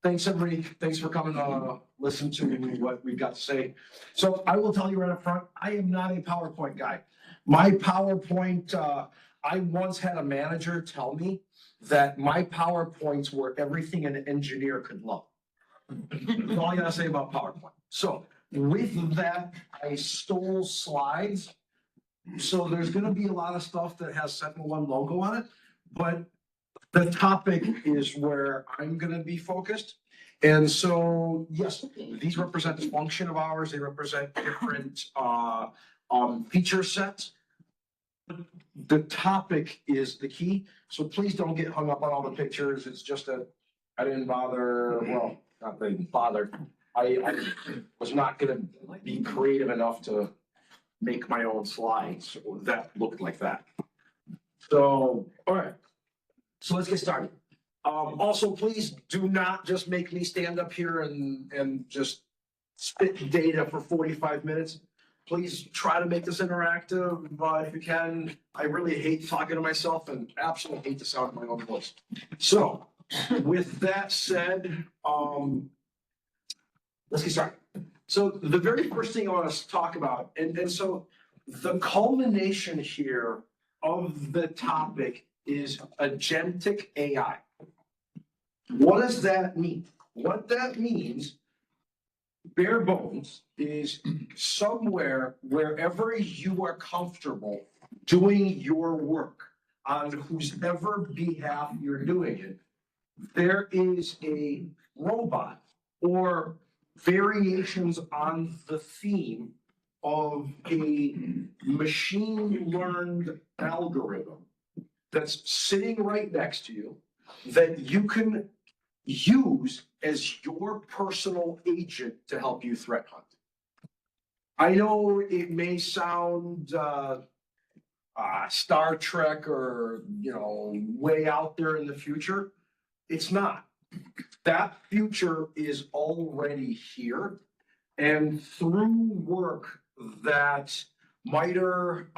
Thanks, everybody. Thanks for coming listen to what we've got to say. So I will tell you right up front, I am not a PowerPoint guy. My PowerPoint, I once had a manager tell me that my PowerPoints were everything an engineer could love. That's all I gotta say about PowerPoint. So with that, I stole slides. So there's gonna be a lot of stuff that has SentinelOne logo on it, but the topic is where I'm gonna be focused. And so, yes, these represent the function of ours. They represent different feature sets. The topic is the key. So please don't get hung up on all the pictures. It's just that I didn't bother, well, not that I didn't bother. I was not gonna be creative enough to make my own slides that looked like that. So, all right. So let's get started. Also, please do not just make me stand up here and just spit data for 45 minutes. Please try to make this interactive if you can. I really hate talking to myself and absolutely hate the sound of my own voice. So with that said, let's get started. So the very first thing I want to talk about, and so the culmination here of the topic is agentic AI. What does that mean? What that means, bare bones, is somewhere, wherever you are comfortable doing your work on whosever behalf you're doing it, there is a robot or variations on the theme of a machine learned algorithm that's sitting right next to you that you can use as your personal agent to help you threat hunt. I know it may sound Star Trek or, way out there in the future. It's not. That future is already here. And through work that MITRE,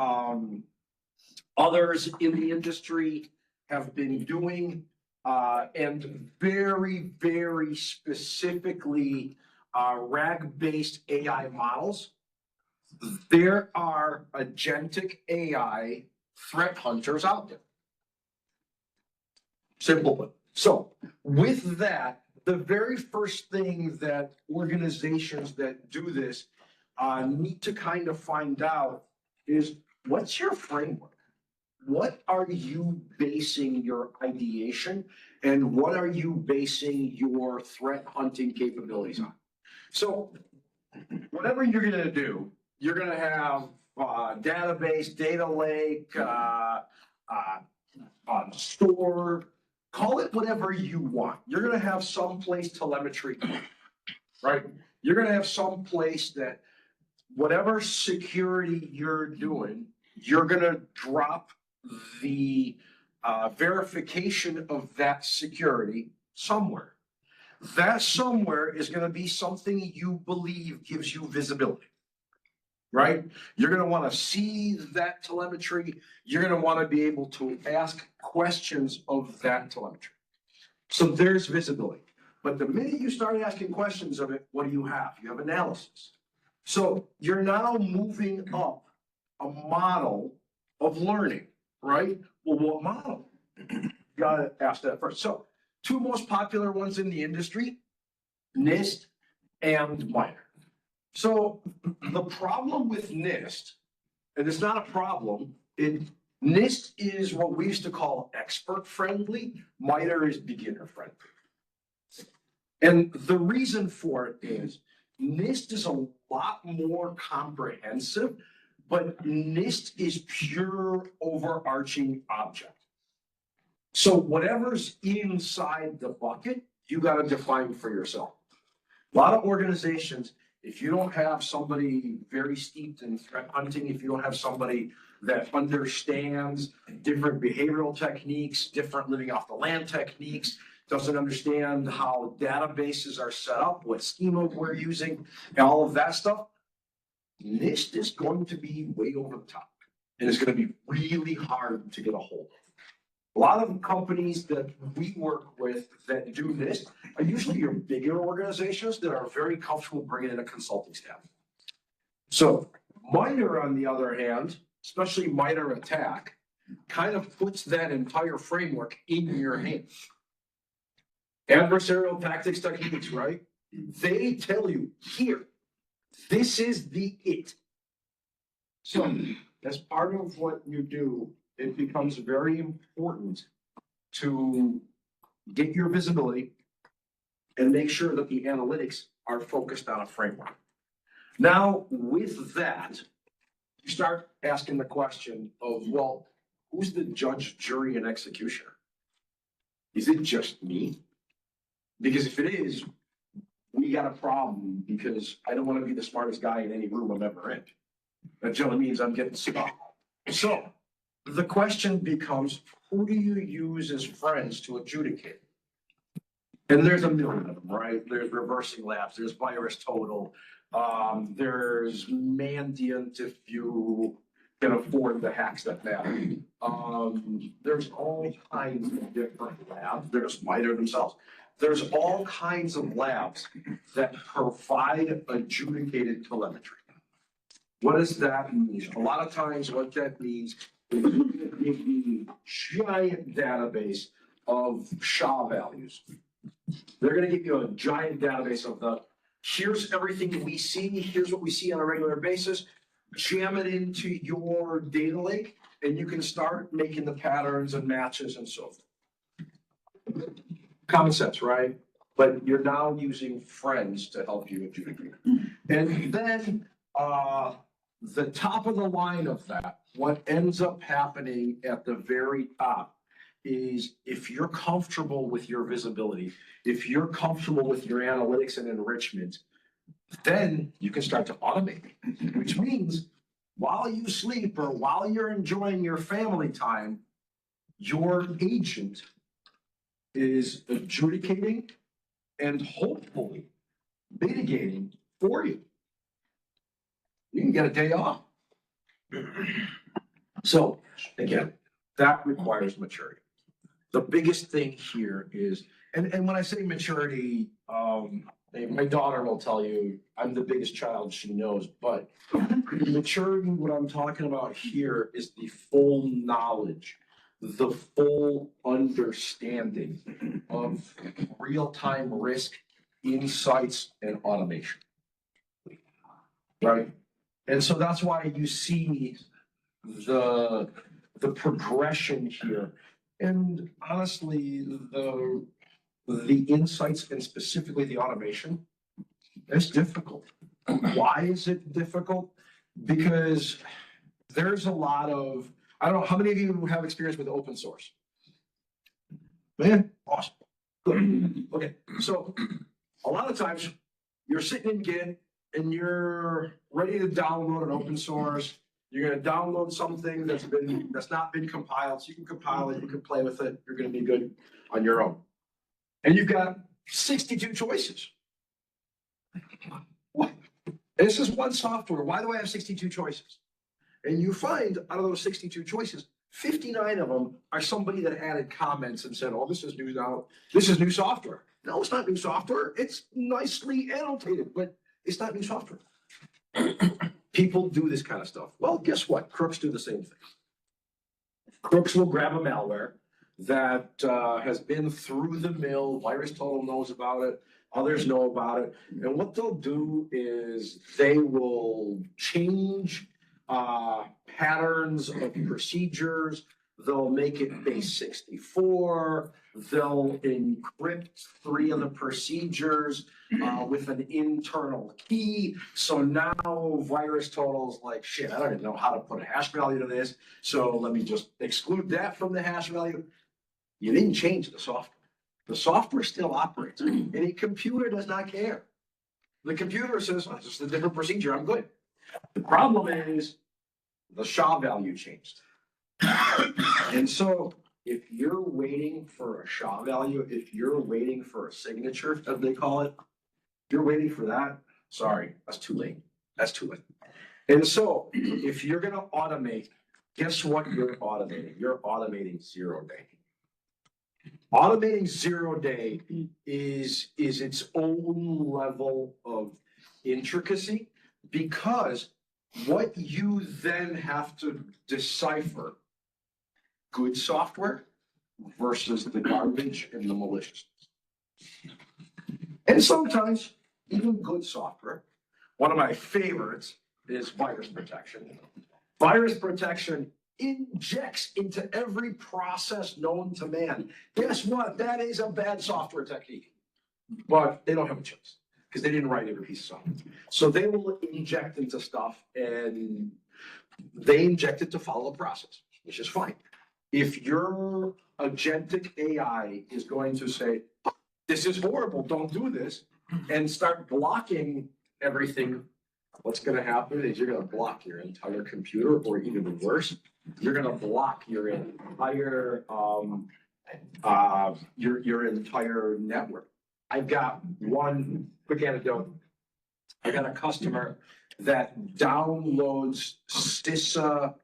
others in the industry have been doing, and very, very specifically RAG-based AI models, there are agentic AI threat hunters out there. Simple put. So with that, the very first thing that organizations that do this need to kind of find out is, what's your framework? What are you basing your ideation and what are you basing your threat hunting capabilities on? So whatever you're going to do, you're going to have database, data lake, store, call it whatever you want. You're going to have some place telemetry, right? You're going to have some place that whatever security you're doing, you're going to drop the verification of that security somewhere. That somewhere is going to be something you believe gives you visibility, right? You're going to want to see that telemetry. You're going to want to be able to ask questions of that telemetry. So there's visibility. But the minute you start asking questions of it, what do you have? You have analysis. So you're now moving up a model of learning, right? Well, what model? You gotta ask that first. So two most popular ones in the industry, NIST and MITRE. So the problem with NIST, and it's not a problem, NIST is what we used to call expert friendly, MITRE is beginner friendly. And the reason for it is NIST is a lot more comprehensive, but NIST is pure overarching object. So whatever's inside the bucket, you got to define for yourself. A lot of organizations, if you don't have somebody very steeped in threat hunting, if you don't have somebody that understands different behavioral techniques, different living off the land techniques, doesn't understand how databases are set up, what schema we're using, and all of that stuff, NIST is going to be way over the top. And it's going to be really hard to get a hold of. A lot of companies that we work with that do this are usually your bigger organizations that are very comfortable bringing in a consulting staff. So MITRE, on the other hand, especially MITRE Attack, kind of puts that entire framework in your hands. Adversarial tactics, techniques, right? They tell you, here, this is the it. So as part of what you do, it becomes very important to get your visibility and make sure that the analytics are focused on a framework. Now, with that, you start asking the question of, well, who's the judge, jury, and executioner? Is it just me? Because if it is, we got a problem, because I don't want to be the smartest guy in any room I'm ever in. That generally means I'm getting stuck. So the question becomes, who do you use as friends to adjudicate? And there's a million of them, right? There's reversing labs, there's virus total, there's Mandiant if you can afford the hacks that matter. There's all kinds of different labs. There's MITRE themselves. There's all kinds of labs that provide adjudicated telemetry. What does that mean? A lot of times what that means is a giant database of SHA values. They're going to give you a giant database of here's everything we see, here's what we see on a regular basis. Jam it into your data lake, and you can start making the patterns and matches and so forth. Common sense, right? But you're now using friends to help you adjudicate. And then the top of the line of that, what ends up happening at the very top is, if you're comfortable with your visibility, if you're comfortable with your analytics and enrichment, then you can start to automate, which means while you sleep or while you're enjoying your family time, your agent is adjudicating and hopefully mitigating for you. You can get a day off. So again, that requires maturity. The biggest thing here is, and when I say maturity, my daughter will tell you I'm the biggest child she knows, but maturity, what I'm talking about here is the full knowledge, the full understanding of real-time risk, insights, and automation. Right? And so that's why you see the progression here. And honestly, the insights and specifically the automation, it's difficult. Why is it difficult? Because there's a lot of, I don't know, how many of you have experience with open source? Man, awesome. Good. Okay, so a lot of times you're sitting in Git and you're ready to download an open source. You're going to download something that's not been compiled, so you can compile it, you can play with it, you're going to be good on your own. And you've got 62 choices. What? This is one software. Why do I have 62 choices? And you find out of those 62 choices, 59 of them are somebody that added comments and said, oh, this is new now. This is new software. No, it's not new software. It's nicely annotated, but it's not new software. People do this kind of stuff. Well, guess what? Crooks do the same thing. Crooks will grab a malware that has been through the mill. Virus Total knows about it. Others know about it. And what they'll do is they will change patterns of procedures. They'll make it base 64. They'll encrypt 3 of the procedures with an internal key. So now Virus Total's like, shit, I don't even know how to put a hash value to this. So let me just exclude that from the hash value. You didn't change the software. The software still operates. And a computer does not care. The computer says, oh, it's just a different procedure, I'm good. The problem is the SHA value changed. And so if you're waiting for a SHA value, if you're waiting for a signature, as they call it, if you're waiting for that, sorry, that's too late. That's too late. And so if you're going to automate, guess what you're automating? You're automating 0 day. Automating 0 day is its own level of intricacy, because what you then have to decipher, good software versus the garbage and the malicious. And sometimes even good software. One of my favorites is virus protection. Virus protection injects into every process known to man. Guess what? That is a bad software technique. But they don't have a choice because they didn't write every piece of software. So they will inject into stuff, and they inject it to follow a process, which is fine. If your agentic AI is going to say, this is horrible, don't do this, and start blocking everything, what's going to happen is you're going to block your entire computer, or even worse, you're going to block your entire your entire network. I've got one quick anecdote. I got a customer that downloads ISSA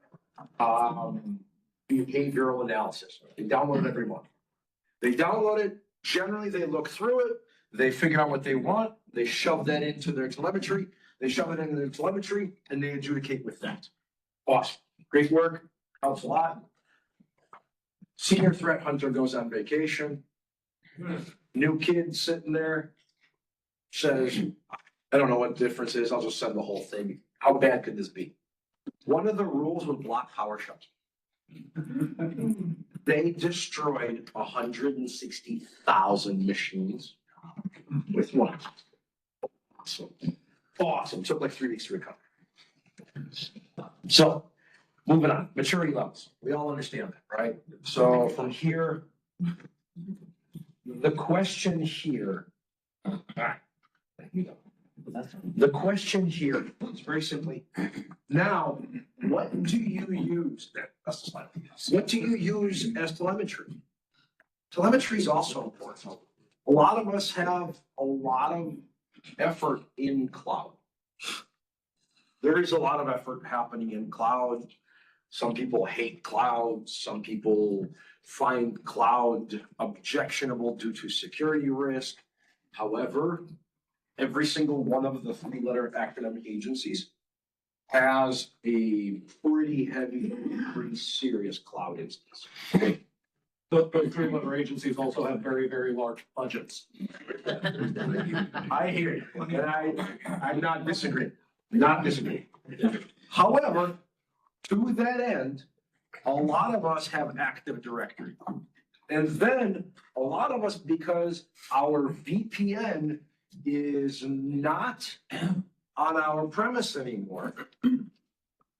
behavioral analysis. They download it every month. They download it. Generally, they look through it. They figure out what they want. They shove that into their telemetry. They shove it into their telemetry, and they adjudicate with that. Awesome. Great work. Helps a lot. Senior threat hunter goes on vacation. New kid sitting there says, I don't know what the difference is. I'll just send the whole thing. How bad could this be? One of the rules would block PowerShells. They destroyed 160,000 machines with one. Awesome. Took like 3 weeks to recover. So moving on, maturity levels. We all understand that, right? So from here, the question here, the question here is very simply, now, what do you use? What do you use as telemetry? Telemetry is also important. A lot of us have a lot of effort in cloud. There is a lot of effort happening in cloud. Some people hate cloud. Some people find cloud objectionable due to security risk. However, every single one of the 3-letter acronym agencies has a pretty heavy, pretty serious cloud instance. Those 3-letter agencies also have very, very large budgets. I hear you, and I'm not disagreeing, However, to that end, a lot of us have Active Directory. And then a lot of us, because our VPN is not on our premise anymore,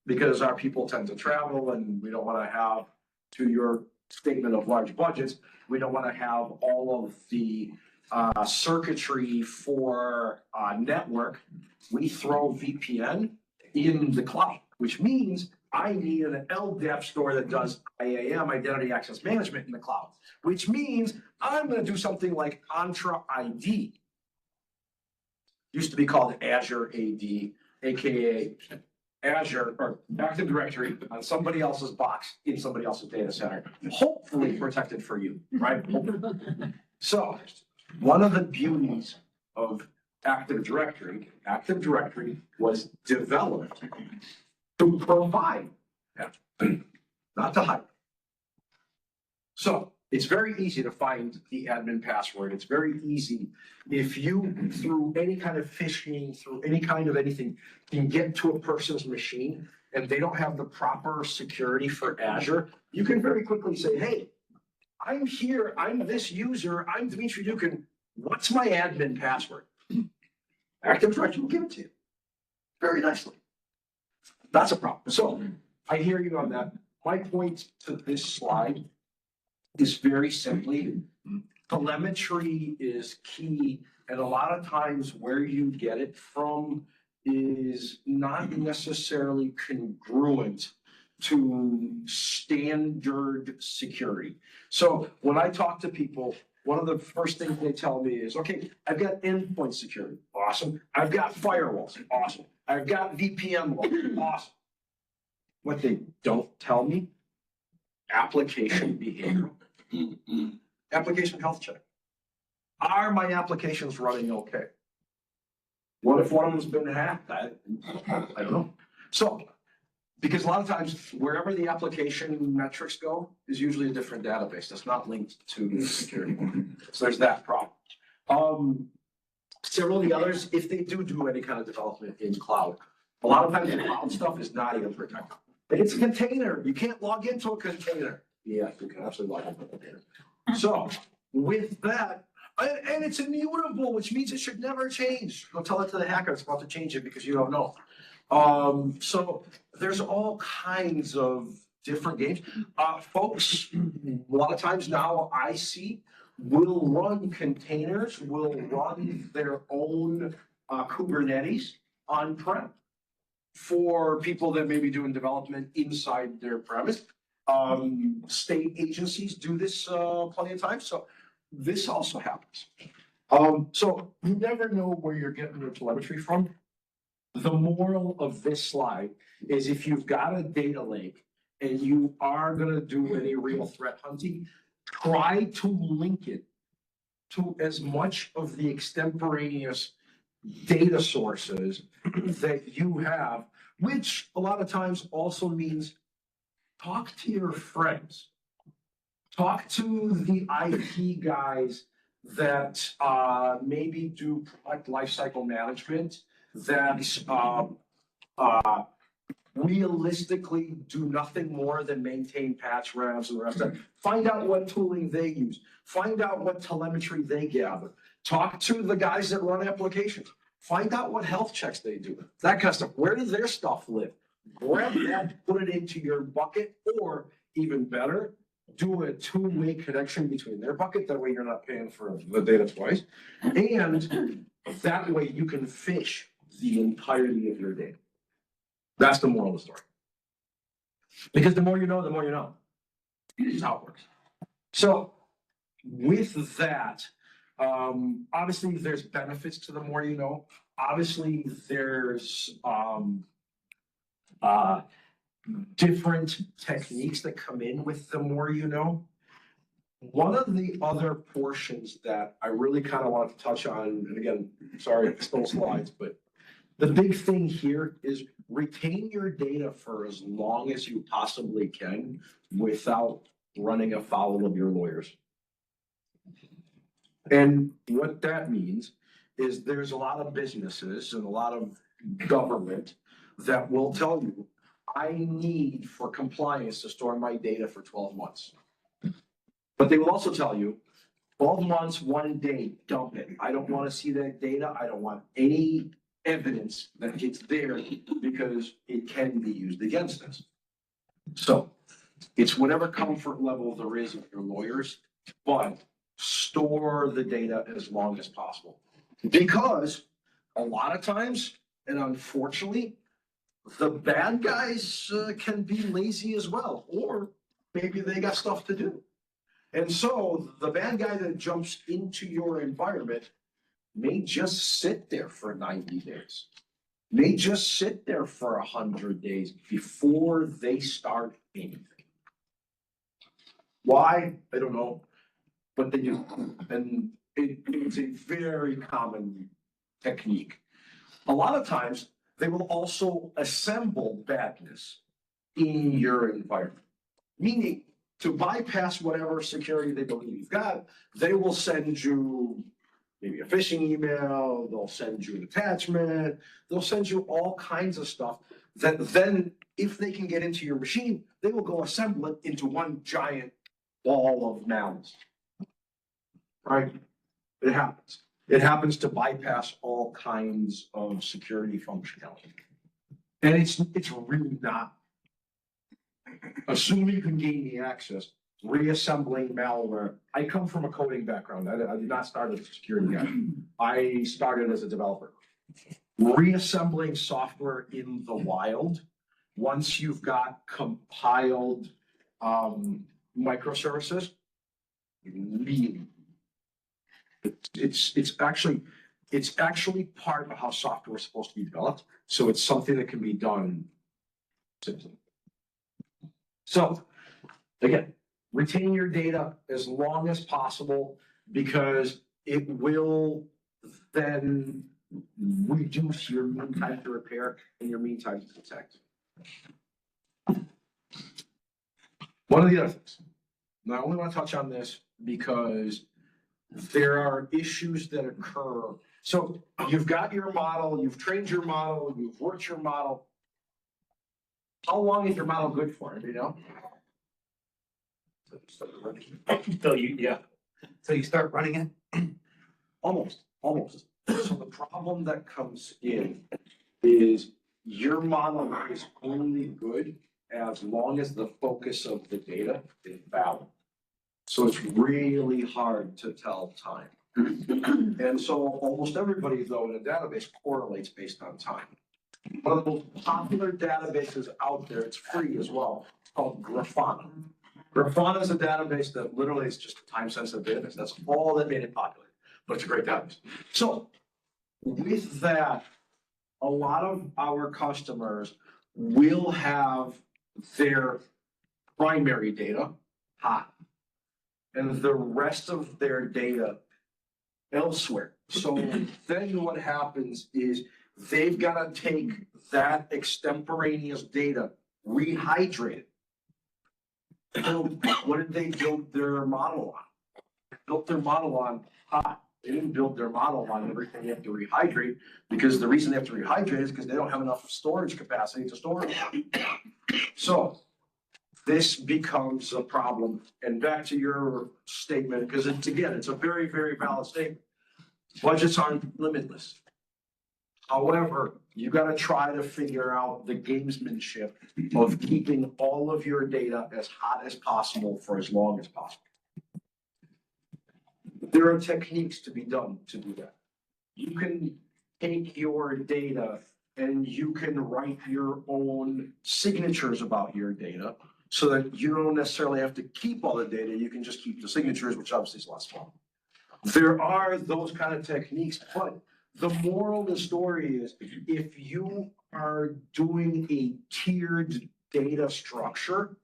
because our people tend to travel and we don't want to have, to your statement of large budgets, we don't want to have all of the circuitry for network. We throw VPN in the cloud, which means I need an LDAP store that does IAM, Identity Access Management, in the cloud, which means I'm going to do something like Entra ID. Used to be called Azure AD, AKA Azure or Active Directory on somebody else's box in somebody else's data center, hopefully protected for you, right? So one of the beauties of Active Directory was developed to provide, not to hide. So it's very easy to find the admin password. It's very easy if you, through any kind of phishing, through any kind of anything, can get to a person's machine and they don't have the proper security for Azure, you can very quickly say, hey, I'm here, I'm this user, I'm Dimitri Dukin, what's my admin password? Active Directory will give it to you very nicely. That's a problem. So I hear you on that. My point to this slide is very simply, telemetry is key, and a lot of times where you get it from is not necessarily congruent to standard security. So when I talk to people, one of the first things they tell me is, okay, I've got endpoint security, awesome. I've got firewalls, awesome. I've got VPN logs, awesome. What they don't tell me, application behavior. application health check. Are my applications running okay? What if one of them's been hacked? I don't know. So, because a lot of times, wherever the application metrics go is usually a different database that's not linked to security. So there's that problem. Several of the others, if they do any kind of development in cloud, a lot of times the cloud stuff is not even protected. Like it's a container. You can't log into a container. Yeah, you can absolutely log into a container. So with that, and it's immutable, which means it should never change. Go tell it to the hacker it's about to change it because you don't know. So there's all kinds of different games. Folks, a lot of times now I see will run containers, will run their own Kubernetes on-prem for people that may be doing development inside their premise. State agencies do this plenty of times, so this also happens. So you never know where you're getting your telemetry from. The moral of this slide is if you've got a data lake and you are gonna do any real threat hunting, try to link it to as much of the extemporaneous data sources that you have, which a lot of times also means talk to your friends. Talk to the IT guys that maybe do product lifecycle management, that realistically do nothing more than maintain patch revs and the rest of it. Find out what tooling they use. Find out what telemetry they gather. Talk to the guys that run applications. Find out what health checks they do. That kind of stuff. Where does their stuff live? Grab that, put it into your bucket, or even better, do a two-way connection between their bucket. That way you're not paying for the data twice. And that way you can fish the entirety of your data. That's the moral of the story. Because the more you know, the more you know. This is how it works. So with that, obviously there's benefits to the more you know. Obviously there's different techniques that come in with the more you know. One of the other portions that I really kind of want to touch on, and again, sorry if I stole slides, but the big thing here is retain your data for as long as you possibly can without running afoul of your lawyers. And what that means is there's a lot of businesses and a lot of government that will tell you, I need for compliance to store my data for 12 months. But they will also tell you, 12 months, 1 day, dump it. I don't want to see that data. I don't want any evidence that it's there because it can be used against us. So it's whatever comfort level there is with your lawyers, but store the data as long as possible. Because a lot of times, and unfortunately, the bad guys can be lazy as well, or maybe they got stuff to do. And so the bad guy that jumps into your environment may just sit there for 90 days, may just sit there for 100 days before they start anything. Why? I don't know, but they do. And it's a very common technique. A lot of times, they will also assemble badness in your environment, meaning to bypass whatever security they believe you've got, they will send you maybe a phishing email, they'll send you an attachment, they'll send you all kinds of stuff that then, if they can get into your machine, they will go assemble it into one giant ball of malice. Right? It happens. It happens to bypass all kinds of security functionality. And it's really not. Assuming you can gain the access, reassembling malware. I come from a coding background. I did not start as a security guy. I started as a developer. Reassembling software in the wild, once you've got compiled microservices, really, it's actually part of how software is supposed to be developed. So it's something that can be done simply. So again, retain your data as long as possible because it will then reduce your mean time to repair and your mean time to detect. One of the other things, now I only want to touch on this because there are issues that occur. So you've got your model, you've trained your model, you've worked your model. How long is your model good for, you know? So you start running it? Almost. So the problem that comes in is your model is only good as long as the focus of the data is valid. So it's really hard to tell time. And so almost everybody though in a database correlates based on time. One of the most popular databases out there, it's free as well, it's called Grafana. Grafana is a database that literally is just a time sensitive database. That's all that made it popular, but it's a great database. So with that, a lot of our customers will have their primary data hot and the rest of their data elsewhere. So then what happens is they've got to take that extemporaneous data, rehydrate it. So what did they build their model on? They built their model on hot. They didn't build their model on everything they have to rehydrate, because the reason they have to rehydrate is because they don't have enough storage capacity to store it. So this becomes a problem. And back to your statement, because it's, again, it's a very, very valid statement. Budgets aren't limitless. However, you got to try to figure out the gamesmanship of keeping all of your data as hot as possible for as long as possible. There are techniques to be done to do that. You can take your data and you can write your own signatures about your data so that you don't necessarily have to keep all the data. You can just keep the signatures, which obviously is less fun. There are those kind of techniques, but the moral of the story is if you are doing a tiered data structure,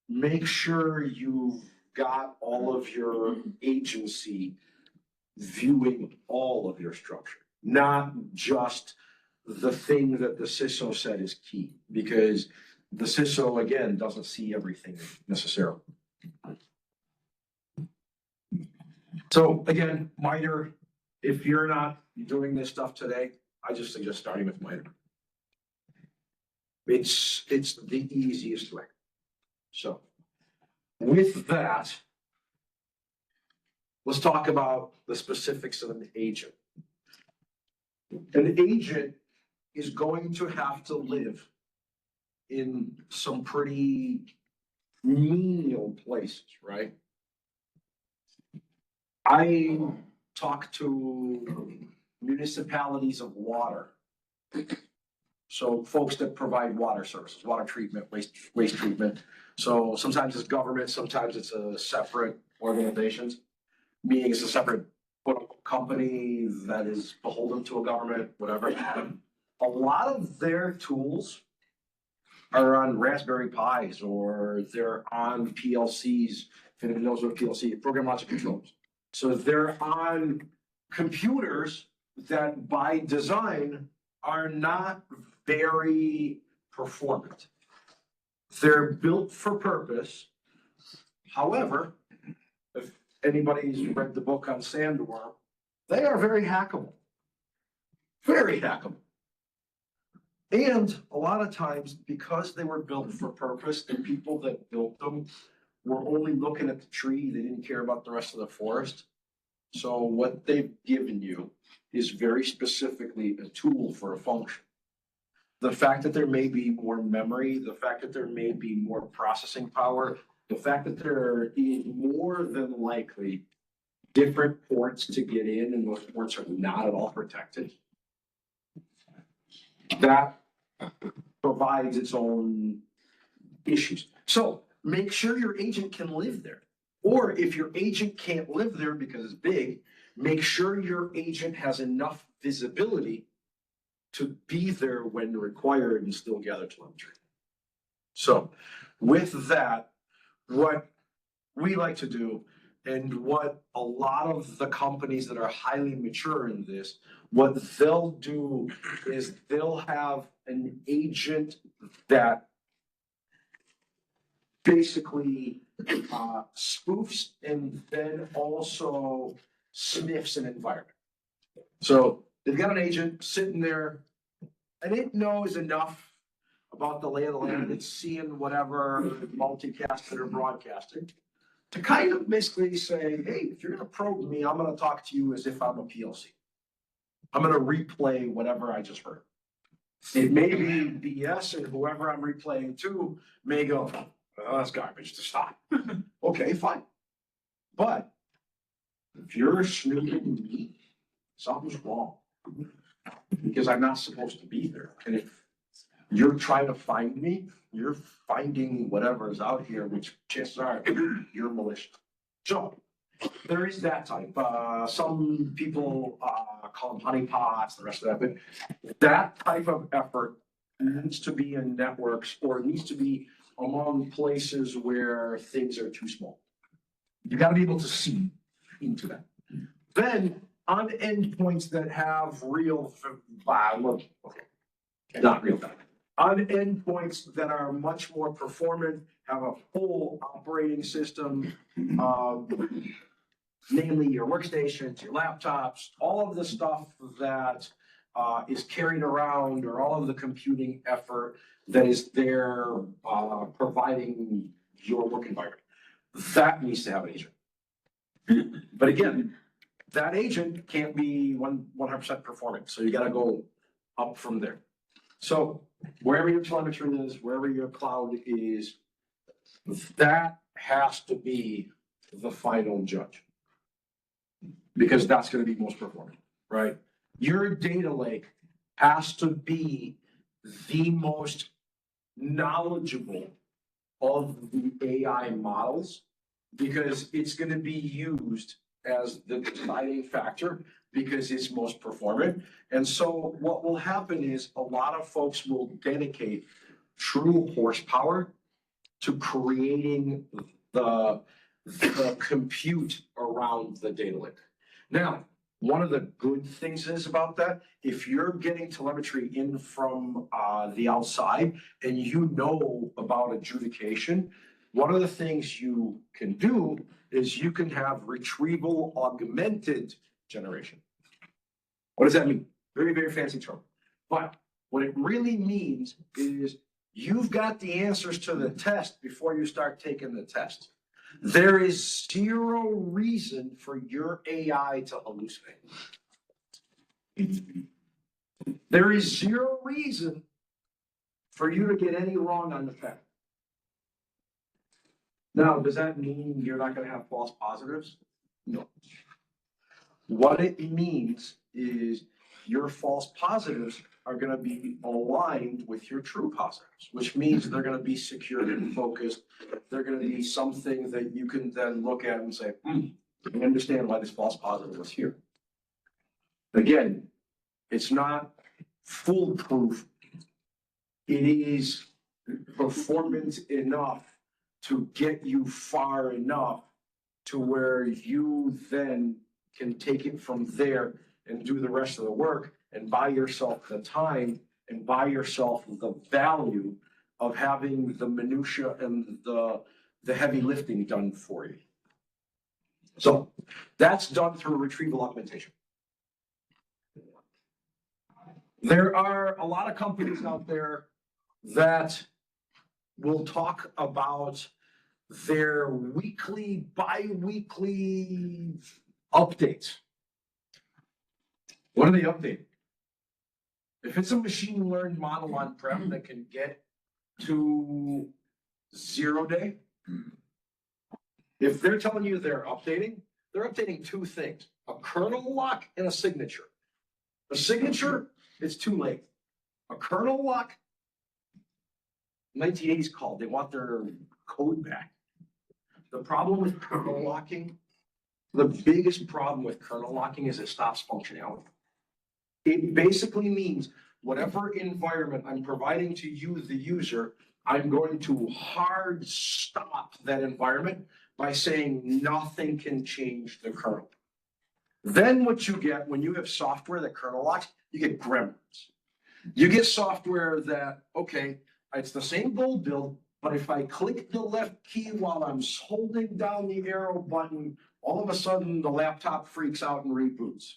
make sure you've got all of your agency viewing all of your structure, not just the thing that the CISO said is key, because the CISO, again, doesn't see everything necessarily. So again, MITRE, if you're not doing this stuff today, I just suggest starting with MITRE. It's the easiest way. So with that, let's talk about the specifics of an agent. An agent is going to have to live in some pretty menial places, right? I talk to municipalities of water. So folks that provide water services, water treatment, waste treatment. So sometimes it's government, sometimes it's a separate organizations, meaning it's a separate company that is beholden to a government, whatever. A lot of their tools are on Raspberry Pis or they're on PLCs. If anybody knows what a PLC is, program logic controllers. So they're on computers that by design are not very performant. They're built for purpose. However, if anybody's read the book on Sandworm, they are very hackable. Very hackable. And a lot of times, because they were built for purpose, the people that built them were only looking at the tree. They didn't care about the rest of the forest. So what they've given you is very specifically a tool for a function. The fact that there may be more memory, the fact that there may be more processing power, the fact that there is more than likely different ports to get in and those ports are not at all protected, that provides its own issues. So make sure your agent can live there. Or if your agent can't live there because it's big, make sure your agent has enough visibility to be there when required and still gather telemetry. So with that, what we like to do, and what a lot of the companies that are highly mature in this, what they'll do is they'll have an agent that basically spoofs and then also sniffs an environment. So they've got an agent sitting there, and it knows enough about the lay of the land. It's seeing whatever multicasted or broadcasting to kind of basically say, hey, if you're gonna probe me, I'm gonna talk to you as if I'm a PLC. I'm gonna replay whatever I just heard. It may be BS, and whoever I'm replaying to may go, oh, that's garbage, to stop. Okay, fine. But if you're snooping me, something's wrong. Because I'm not supposed to be there. And if you're trying to find me, you're finding whatever is out here, which chances are you're malicious. So there is that type. Some people call them honeypots, the rest of that, but that type of effort needs to be in networks or needs to be among places where things are too small. You got to be able to see into that. Then on endpoints that have real, not real value. On endpoints that are much more performant, have a full operating system, namely your workstations, your laptops, all of the stuff that is carried around, or all of the computing effort that is there providing your work environment. That needs to have an agent. But again, that agent can't be 100% performant, so you gotta go up from there. So wherever your telemetry is, wherever your cloud is, that has to be the final judge. Because that's gonna be most performant, right? Your data lake has to be the most knowledgeable of the AI models, because it's gonna be used as the deciding factor because it's most performant. And so what will happen is a lot of folks will dedicate true horsepower to creating the compute around the data lake. Now, one of the good things is about that, if you're getting telemetry in from the outside and you know about adjudication, one of the things you can do is you can have retrieval augmented generation. What does that mean? Very, very fancy term. But what it really means is you've got the answers to the test before you start taking the test. There is zero reason for your AI to hallucinate. There is zero reason for you to get any wrong on the test. Now, does that mean you're not going to have false positives? No. What it means is your false positives are going to be aligned with your true positives, which means they're going to be secure and focused. They're going to be something that you can then look at and say, I understand why this false positive was here. Again, it's not foolproof. It is performance enough to get you far enough to where you then can take it from there and do the rest of the work and buy yourself the time and buy yourself the value of having the minutia and the heavy lifting done for you. So that's done through retrieval augmentation. There are a lot of companies out there that will talk about their weekly, bi-weekly updates. What are they updating? If it's a machine learned model on-prem that can get to 0 day, if they're telling you they're updating two things, a kernel lock and a signature. A signature, it's too late. A kernel lock, 1980s called, they want their code back. The problem with kernel locking, the biggest problem with kernel locking is it stops functionality. It basically means whatever environment I'm providing to you, the user, I'm going to hard stop that environment by saying nothing can change the kernel. Then what you get when you have software that kernel locks, you get gremlins. You get software that, okay, it's the same gold build, but if I click the left key while I'm holding down the arrow button, all of a sudden the laptop freaks out and reboots.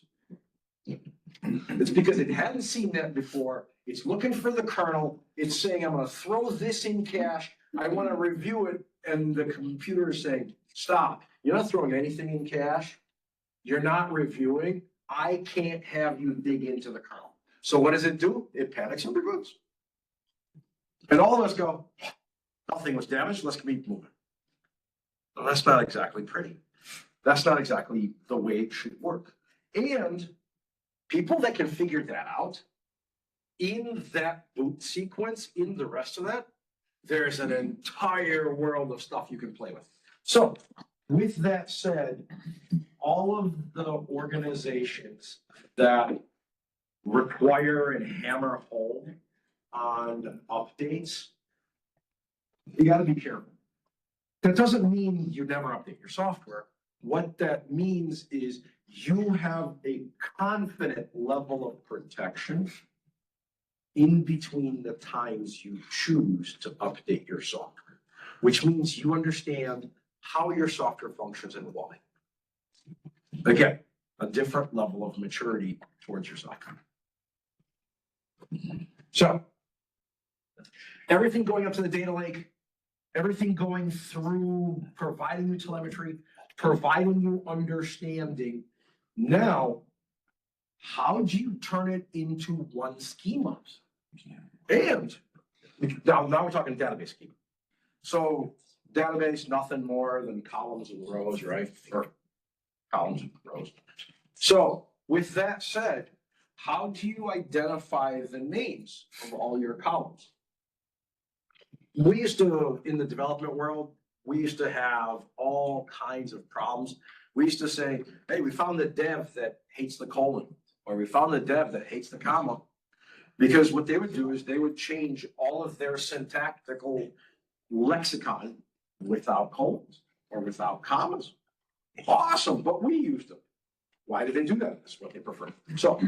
It's because it hadn't seen that before. It's looking for the kernel. It's saying, I'm gonna throw this in cache. I wanna review it. And the computer is saying, stop, you're not throwing anything in cache. You're not reviewing. I can't have you dig into the kernel. So what does it do? It panics and reboots. And all of us go, nothing was damaged, let's keep moving. Well, that's not exactly pretty. That's not exactly the way it should work. And people that can figure that out, in that boot sequence, in the rest of that, there's an entire world of stuff you can play with. So with that said, all of the organizations that require and hammer home on updates, you gotta be careful. That doesn't mean you never update your software. What that means is you have a confident level of protection in between the times you choose to update your software, which means you understand how your software functions and why. Again, a different level of maturity towards your software. So, everything going up to the data lake, everything going through providing you telemetry, providing you understanding. Now, how do you turn it into one schema? And now we're talking database schema. So database, nothing more than columns and rows, right? Or columns and rows. So with that said, how do you identify the names of all your columns? We used to, in the development world, we used to have all kinds of problems. We used to say, hey, we found a dev that hates the colon, or we found a dev that hates the comma. Because what they would do is they would change all of their syntactical lexicon without colons or without commas. Awesome, but we used them. Why did they do that? That's what they prefer. So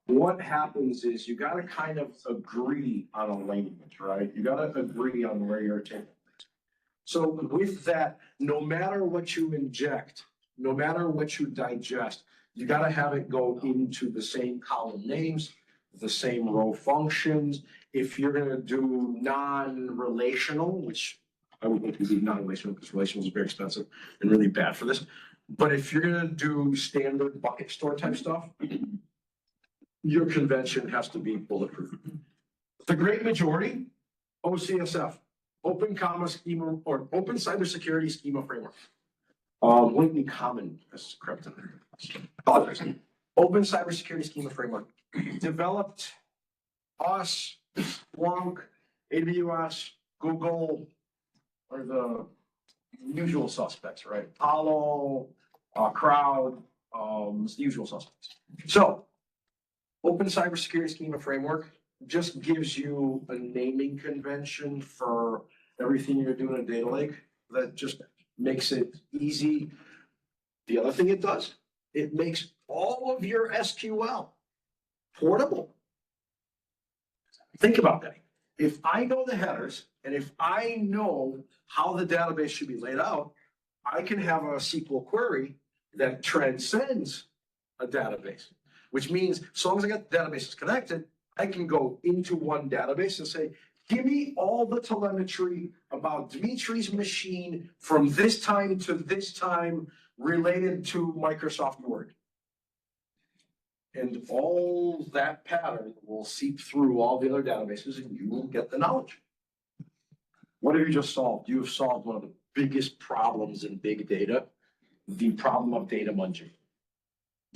what happens is you got to kind of agree on a language, right? You got to agree on where you're taking it. So with that, no matter what you inject, no matter what you digest, you got to have it go into the same column names, the same row functions. If you're going to do non-relational, which I would want to do non-relational because relational is very expensive and really bad for this. But if you're going to do standard bucket store type stuff, your convention has to be bulletproof. The great majority, OCSF, Open Comma Schema, or Open Cybersecurity Schema Framework. Wouldn't be common as correct in there. Apologize. Open Cybersecurity Schema Framework. Developed us, Splunk, AWS, Google, are the usual suspects, right? Palo, Crowd, the usual suspects. So, Open Cybersecurity Schema Framework just gives you a naming convention for everything you're doing in a data lake that just makes it easy. The other thing it does, it makes all of your SQL portable. Think about that. If I know the headers and if I know how the database should be laid out, I can have a SQL query that transcends a database, which means as long as I got the databases connected, I can go into one database and say, give me all the telemetry about Dimitri's machine from this time to this time related to Microsoft Word. And all that pattern will seep through all the other databases and you will get the knowledge. What have you just solved? You have solved one of the biggest problems in big data, the problem of data munging.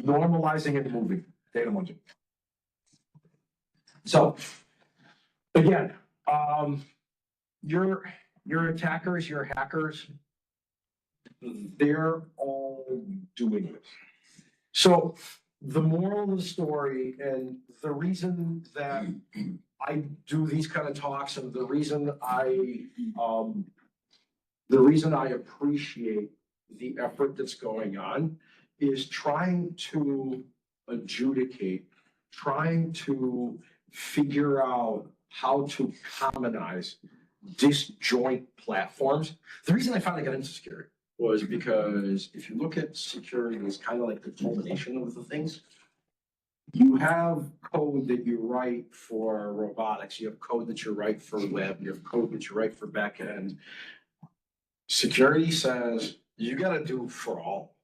Normalizing and moving, data munging. So, again, your attackers, your hackers, they're all doing this. So, the moral of the story and the reason that I do these kind of talks and the reason I the reason I appreciate the effort that's going on is trying to adjudicate, trying to figure out how to commonize disjoint platforms. The reason I finally got into security was because if you look at security as kind of like the culmination of the things, you have code that you write for robotics, you have code that you write for web, you have code that you write for backend. Security says you got to do for all.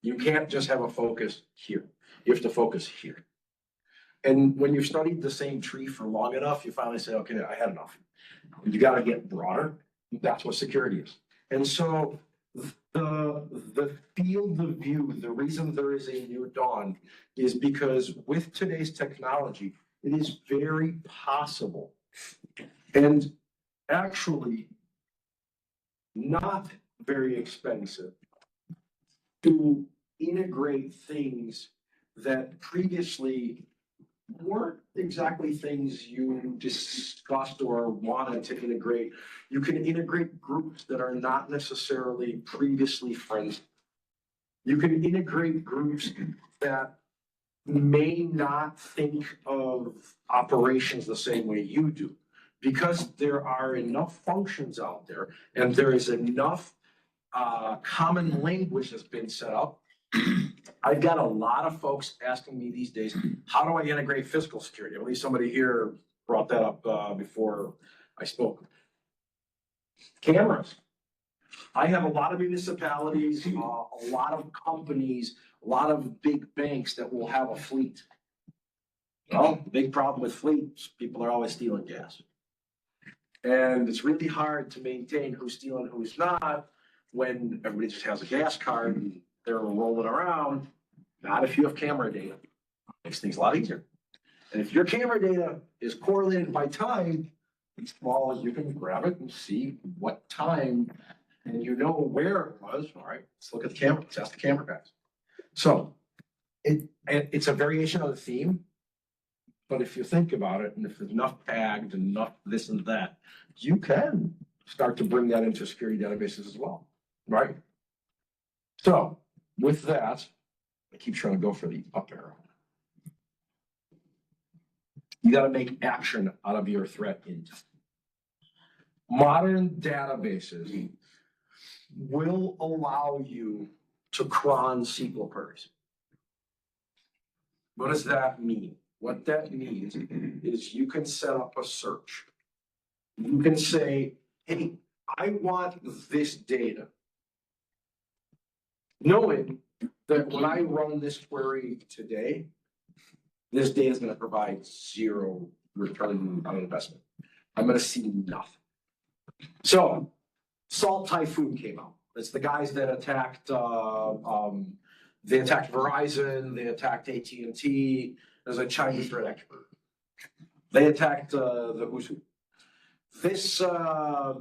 You can't just have a focus here. You have to focus here. And when you've studied the same tree for long enough, you finally say, okay, I had enough. You got to get broader. That's what security is. And so the field of view, the reason there is a new dawn is because with today's technology, it is very possible and actually not very expensive to integrate things that previously weren't exactly things you discussed or wanted to integrate. You can integrate groups that are not necessarily previously friends. You can integrate groups that may not think of operations the same way you do, because there are enough functions out there and there is enough common language that's been set up. I've got a lot of folks asking me these days, how do I integrate physical security? At least somebody here brought that up before I spoke. Cameras. I have a lot of municipalities, a lot of companies, a lot of big banks that will have a fleet. Well, the big problem with fleets, people are always stealing gas. And it's really hard to maintain who's stealing, who's not, when everybody just has a gas card and they're rolling around. Not if you have camera data. Makes things a lot easier. And if your camera data is correlated by time, well, you can grab it and see what time, and you know where it was. All right, let's look at the camera. Let's ask the camera guys. So it's a variation of the theme, but if you think about it, and if there's enough tagged and enough this and that, you can start to bring that into security databases as well, right? So with that, I keep trying to go for the up arrow. You got to make action out of your threat intel. Modern databases will allow you to cron SQL queries. What does that mean? What that means is you can set up a search. You can say, hey, I want this data. Knowing that when I run this query today, this data is going to provide zero return on investment. I'm going to see nothing. So, Salt Typhoon came out. It's the guys that attacked. They attacked Verizon. They attacked AT&T. There's a Chinese threat expert. They attacked the who's who. This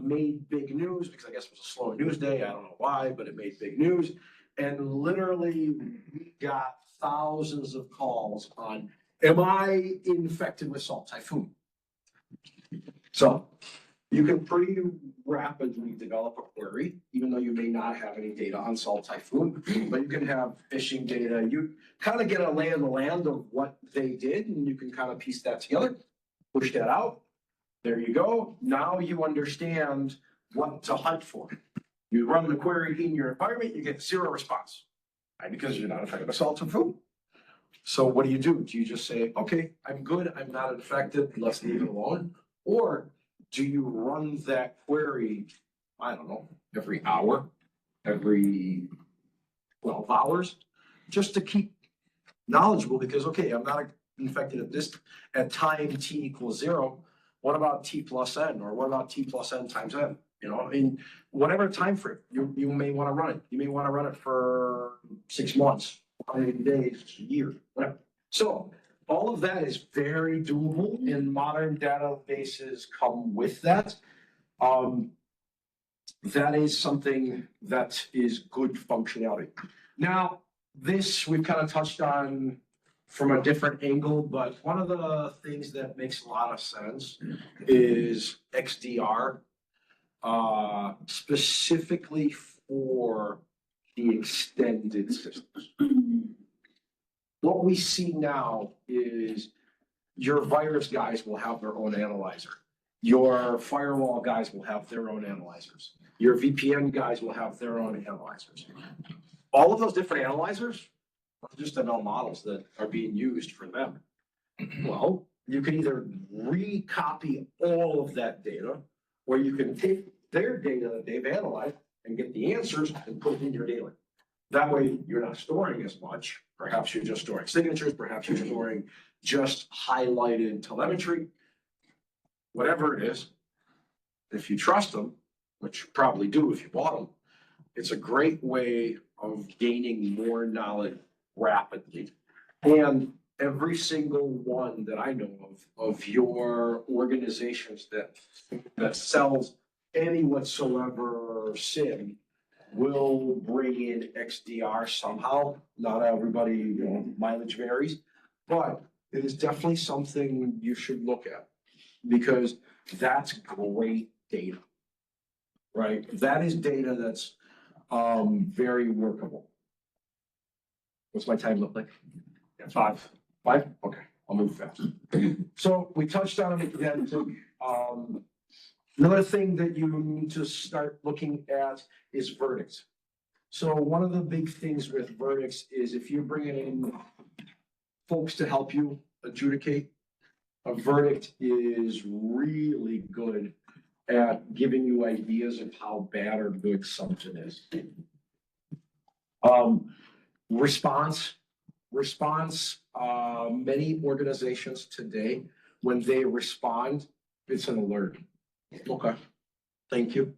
made big news because I guess it was a slow news day. I don't know why, but it made big news. And literally, we got thousands of calls on, am I infected with Salt Typhoon? So you can pretty rapidly develop a query, even though you may not have any data on Salt Typhoon, but you can have phishing data. You kind of get a lay of the land of what they did, and you can kind of piece that together, push that out. There you go. Now you understand what to hunt for. You run the query in your environment, you get zero response, right? Because you're not infected with Salt Typhoon. So what do? Do you just say, okay, I'm good, I'm not infected, let's leave it alone? Or do you run that query, I don't know, every hour, every 12 hours, just to keep knowledgeable? Because, okay, I'm not infected at time t equals 0. What about t plus n? Or what about t plus n times n? You know, I mean, whatever time frame you may want to run it. You may want to run it for 6 months, 180 days, a year, whatever. So all of that is very doable, and modern databases come with that. That is something that is good functionality. Now, this we've kind of touched on from a different angle, but one of the things that makes a lot of sense is XDR. specifically for the extended systems. What we see now is your virus guys will have their own analyzer. Your firewall guys will have their own analyzers. Your VPN guys will have their own analyzers. All of those different analyzers are just ML models that are being used for them. Well, you can either recopy all of that data, or you can take their data that they've analyzed and get the answers and put it in your data. That way, you're not storing as much. Perhaps you're just storing signatures, perhaps you're storing just highlighted telemetry, whatever it is. If you trust them, which you probably do if you bought them, it's a great way of gaining more knowledge rapidly. And every single one that I know of your organizations that sells any whatsoever SIM will bring in XDR somehow. Not everybody, mileage varies, but it is definitely something you should look at because that's great data, right? That is data that's very workable. What's my time look like? Yeah, 5. 5? Okay, I'll move fast. So we touched on it again. Another thing that you need to start looking at is verdicts. So one of the big things with verdicts is if you're bringing in folks to help you adjudicate, a verdict is really good at giving you ideas of how bad or good something is. Response, many organizations today, when they respond, it's an alert. Okay, thank you.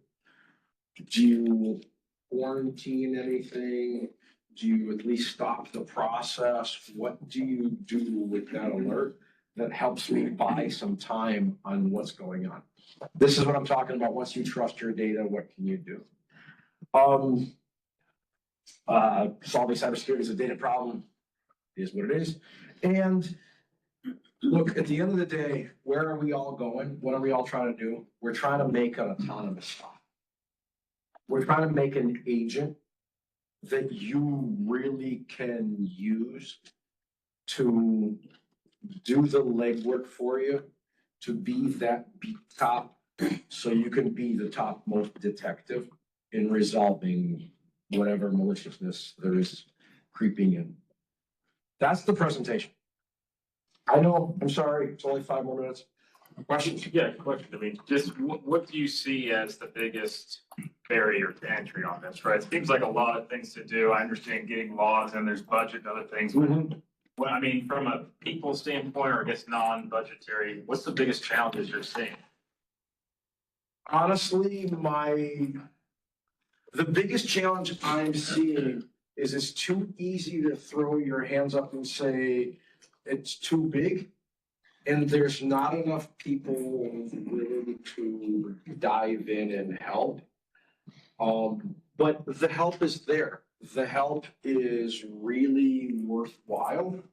Do you quarantine anything? Do you at least stop the process? What do you do with that alert that helps me buy some time on what's going on? This is what I'm talking about. Once you trust your data, what can you do? Solving cybersecurity is a data problem, is what it is. And look, at the end of the day, where are we all going? What are we all trying to do? We're trying to make an autonomous stop. We're trying to make an agent that you really can use to do the legwork for you, to be that beat top, so you can be the topmost detective in resolving whatever maliciousness there is creeping in. That's the presentation. I know, I'm sorry, it's only 5 more minutes. Questions? Yeah, question. I mean, just what do you see as the biggest barrier to entry on this, right? It seems like a lot of things to do. I understand getting laws and there's budget and other things. Well, I mean, from a people standpoint, or I guess non-budgetary, what's the biggest challenges you're seeing? Honestly, the biggest challenge I'm seeing is it's too easy to throw your hands up and say it's too big. And there's not enough people willing to dive in and help. But the help is there. The help is really worthwhile.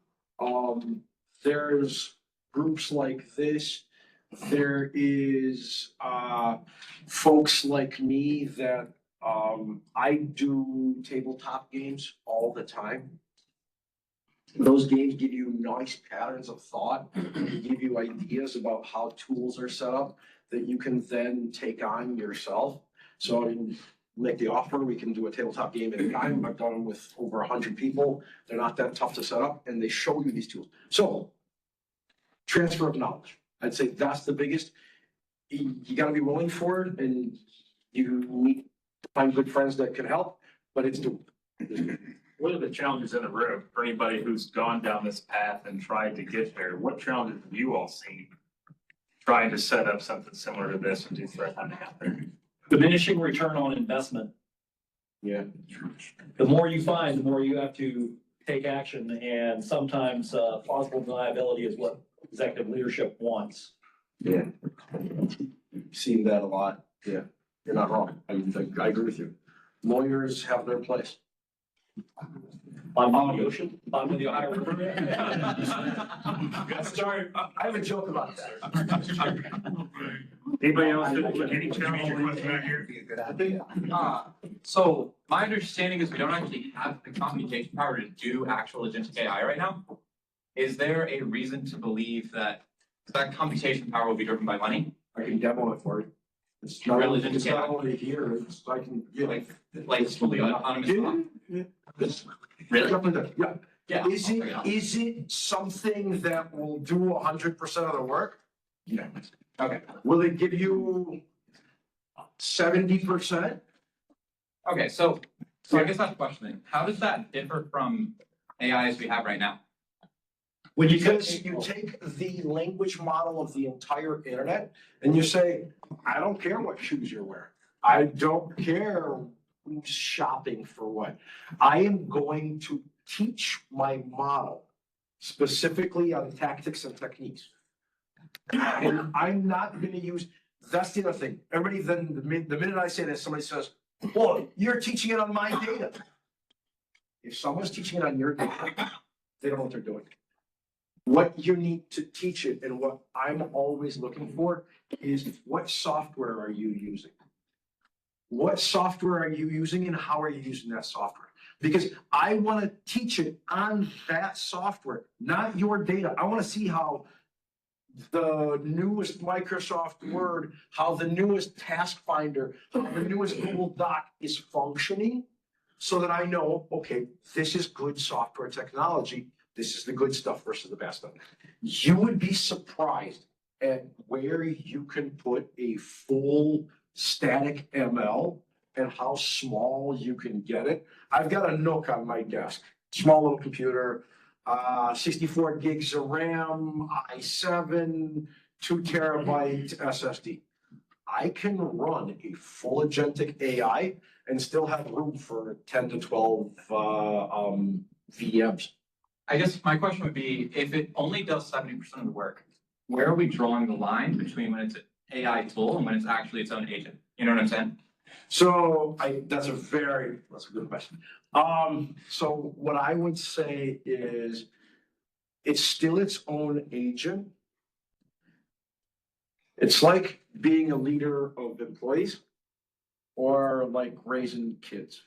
There's groups like this. There is folks like me that I do tabletop games all the time. Those games give you nice patterns of thought, they give you ideas about how tools are set up that you can then take on yourself. So I mean, make the offer, we can do a tabletop game at a time. I've done them with over 100 people. They're not that tough to set up and they show you these tools. So transfer of knowledge, I'd say that's the biggest. You gotta be willing for it and you need to find good friends that can help, but it's doable. What are the challenges in the room for anybody who's gone down this path and tried to get there? What challenges have you all seen trying to set up something similar to this and do threat hunting out there? Diminishing return on investment. Yeah. The more you find, the more you have to take action, and sometimes plausible deniability is what executive leadership wants. Yeah. Seen that a lot. Yeah, you're not wrong. I agree with you. Lawyers have their place. I'm on the ocean, I'm in the Ohio River. Good start. I have a joke about that. Anybody else, any challenge or question back here? So my understanding is we don't actually have the computation power to do actual agentic AI right now. Is there a reason to believe that that computation power will be driven by money? I can demo it for you. It's not, Really, it's not only here, it's, I can, yeah. Like fully autonomous thought? Really? Yeah. Yeah. Is it something that will do 100% of the work? Yeah. Okay, Will it give you 70%? okay, so I guess that's the question then. How does that differ from AIs we have right now? When you take the language model of the entire internet and you say, I don't care what shoes you're wearing. I don't care who's shopping for what. I am going to teach my model specifically on tactics and techniques. And I'm not gonna use, that's the other thing. Everybody then, the minute I say that, somebody says, well, you're teaching it on my data. If someone's teaching it on your data, they don't know what they're doing. What you need to teach it and what I'm always looking for is what software are you using? What software are you using and how are you using that software? Because I want to teach it on that software, not your data. I want to see how the newest Microsoft Word, how the newest Task Finder, how the newest Google Doc is functioning so that I know, okay, this is good software technology. This is the good stuff versus the bad stuff. You would be surprised at where you can put a full static ML and how small you can get it. I've got a Nook on my desk, small little computer, 64 gigs of RAM, i7, 2 terabyte SSD. I can run a full agentic AI and still have room for 10 to 12 VMs. I guess my question would be, if it only does 70% of the work, where are we drawing the line between when it's an AI tool and when it's actually its own agent? You know what I'm saying? So that's a good question. So what I would say is it's still its own agent. It's like being a leader of employees or like raising kids.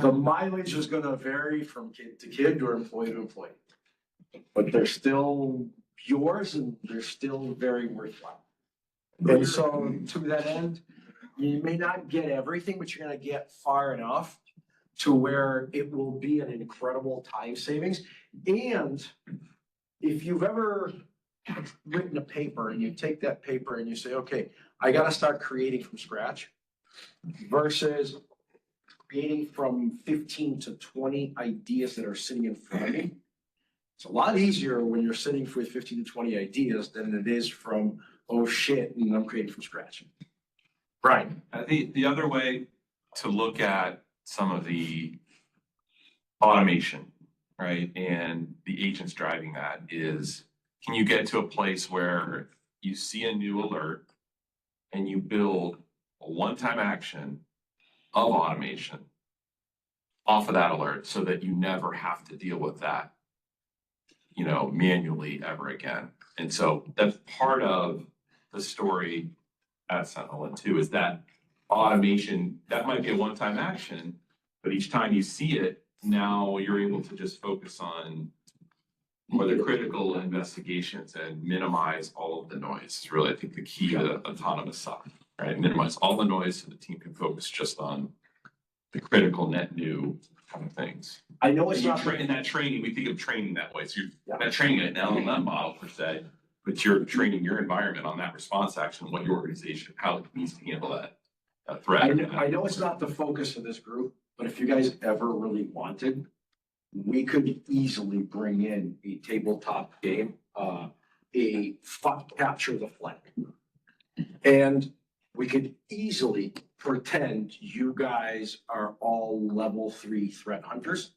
The mileage is gonna vary from kid to kid or employee to employee. But they're still yours and they're still very worthwhile. And so to that end, you may not get everything, but you're gonna get far enough to where it will be an incredible time savings. And if you've ever written a paper and you take that paper and you say, okay, I gotta start creating from scratch versus creating from 15 to 20 ideas that are sitting in front of me. It's a lot easier when you're sitting with 15 to 20 ideas than it is from, oh shit, and I'm creating from scratch. Right. I think the other way to look at some of the automation, right, and the agents driving that is, can you get to a place where you see a new alert and you build a one-time action of automation off of that alert so that you never have to deal with that, you know, manually ever again. And so that's part of the story at Sentinel too, is that automation, that might be a one-time action, but each time you see it, now you're able to just focus on more the critical investigations and minimize all of the noise. It's really, I think, the key to autonomous stuff, right? Minimize all the noise so the team can focus just on the critical net new kind of things. I know it's And you not. train in that training, we think of training that way. So Yeah. you're not training an LLM model per se, but you're training your environment on that response action, what your organization, how it needs to handle that threat. I know it's not the focus of this group, but if you guys ever really wanted, we could easily bring in a tabletop game, capture the flag. And we could easily pretend you guys are all level 3 threat hunters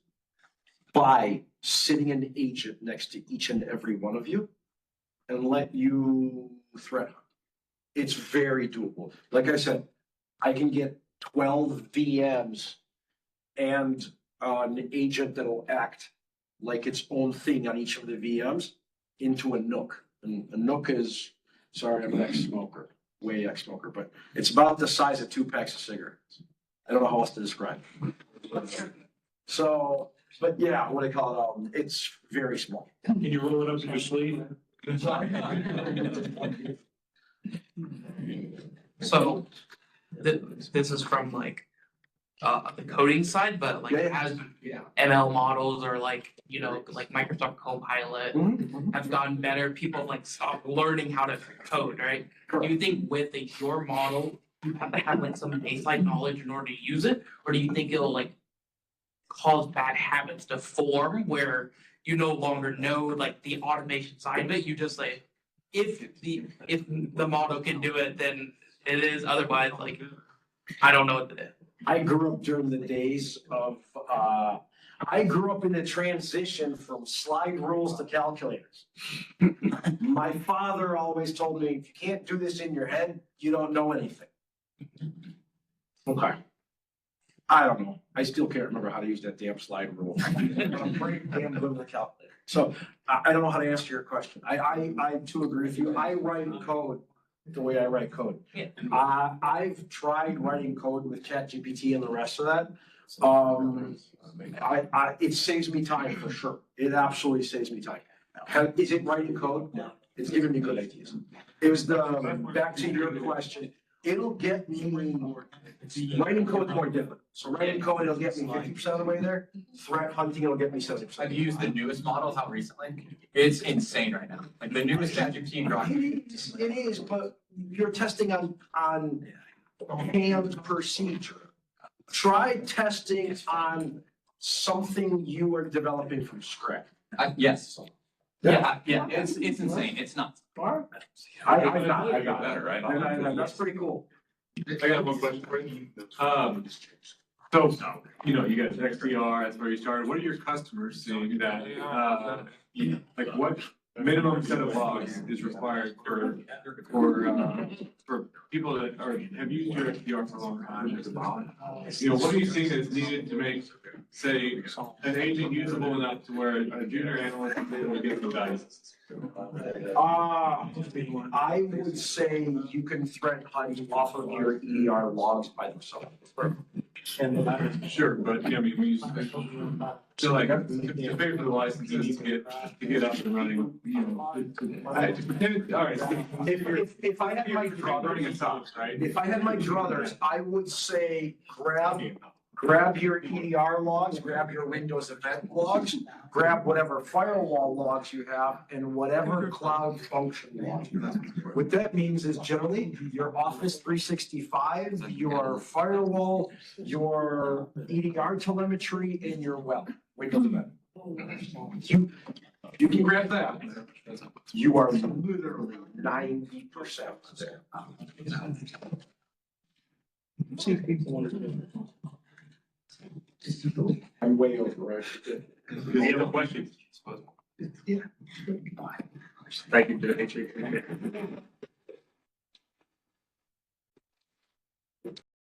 by sitting an agent next to each and every one of you and let you threat hunt. It's very doable. Like I said, I can get 12 VMs and an agent that'll act like its own thing on each of the VMs into a Nook. And a Nook is, sorry, I'm an ex-smoker. way ex-smoker, but it's about the size of 2 packs of cigarettes. I don't know how else to describe it. So, but yeah, what do they call it? It's very small. Can you roll it up to your sleeve? So this is from like the coding side, but like Yeah. as Yeah. ML models or like, you know, like Microsoft Copilot Mhm. have gotten better, people have like stopped learning how to code, right? Do you think with your model, you have to have like some baseline knowledge in order to use it? Or do you think it'll like cause bad habits to form where you no longer know like the automation side of it? You just say, if the model can do it, then it is, otherwise like, I don't know what to do. I grew up during the days of, I grew up in the transition from slide rules to calculators. My father always told me, if you can't do this in your head, you don't know anything. Okay. I don't know. I still can't remember how to use that damn slide rule. I'm pretty damn good with a calculator. So I don't know how to answer your question. I too agree with you. I write code the way I write code. Yeah. I've tried writing code with ChatGPT and the rest of that. It saves me time for sure. It absolutely saves me time. Is it writing code? No. It's giving me good ideas. It was back to your question. It'll get me, writing code is more different. So writing code, it'll get me 50% of the way there. Threat hunting, it'll get me 70%. I've used the newest models out recently. It's insane right now. Like the newest ChatGPT drop. It is, but you're testing on canned procedure. Try testing on something you are developing from scratch. Yes. Yeah, it's insane. It's nuts. I got it. Better, right? That's pretty cool. I got one question for you. So, you know, you got XDR, that's where you started. What are your customers seeing that, like what minimum set of logs is required for people that have used your XDR for a long time? You know, what are you seeing that's needed to make, say, an agent usable enough to where a junior analyst is able to get the value? I would say you can threat hunt off of your EDR logs by themselves. Sure, but I mean, we so like to pay for the licenses to get up and running, you know. To pretend, all right. If I had my Running a druthers, SOC, right? if I had my druthers, I would say grab your EDR logs, grab your Windows event logs, grab whatever firewall logs you have and whatever cloud function logs you have. What that means is generally your Office 365, your firewall, your EDR telemetry, and your Windows event. You can grab that. You are literally 90% there. I'm way over, right? Any other questions? Thank you to the HA.